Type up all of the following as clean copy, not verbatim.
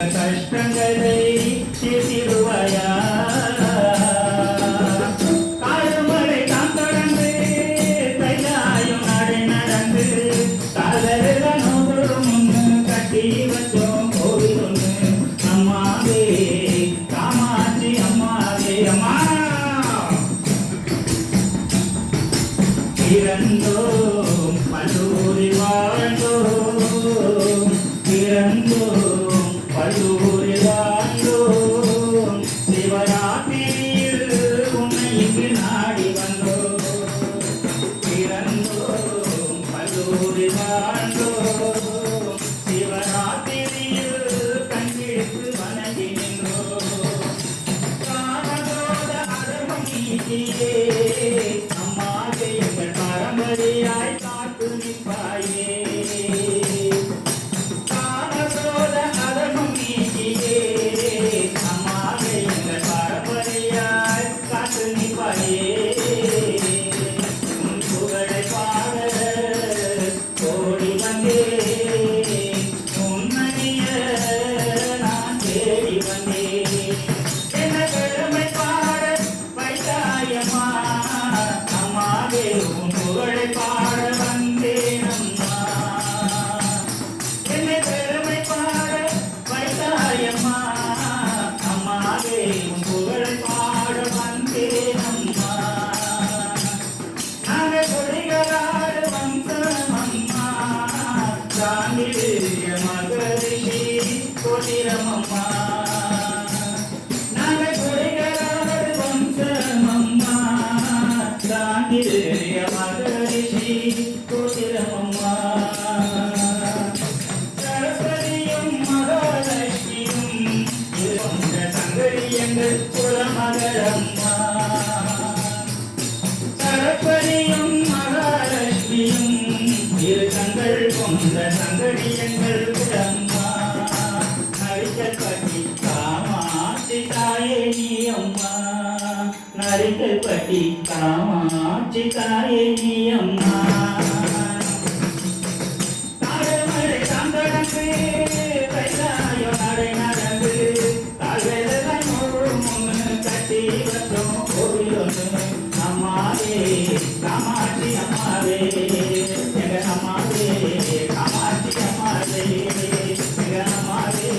கஷ்டங்களை தீர்த்திடுவாயா காலமழை தான் தொடர்ந்து கையாயும் நடை நடந்து காலரில் நோடு முன்னு கட்டி வச்சோம் கோவில் ஒன்று அம்மாவே காமாட்சி அம்மாவே அம்மா பிறந்தோம் பல்லூரி வாழ்ந்தோம் பிறந்தோம் பல்லூரி வாழ்ந்தோம் சிவராத்திரியில் உன்னை இங்கு நாடி வந்தோம் பிறந்தோம் பல்லூரி வாழ்ந்தோம் சிவராத்திரியில் கண்டித்து வணங்கி நின்றோம் காமதோட அடமம் நீக்கியே அம்மாவே எங்கள் பரம்பரையாய் காத்து நிற்பாயே மகரிஷி கோதிரமம்மா நாங்கள் கொடைகளாறு வம்சமம்மா தாண்டிய மகரிஷி கோதிரமம்மா சரஸ்வதியும் மகாலட்சுமியும் இருந்த சங்கரியங்கள் குலமகளம்மா சரஸ்வதியும் மகாலட்சுமியும் இரு கண்கள் கொண்ட சங்கடியங்கள் அம்மா நரிக்கல்பட்டி காமாட்சி தாயே நீ அம்மா நரிக்கல்பட்டி காமாட்சி தாயே நீ அம்மா தாழமழை தாண்டடங்கு கைலாயோ நடை நடந்து தாழ்வேலை முழு கட்டி வச்சோம் கோவில் ஒன்று அம்மாவே காமாட்சி அம்மாவே எங்க அம்மாவே காமாட்சி அம்மாவே எங்க அம்மாவே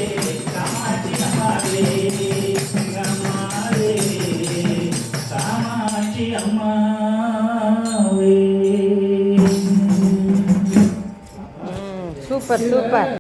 காமாட்சி அம்மாவே எங்க அம்மாவே காமாட்சி அம்மாவே சூப்பர் சூப்பர்.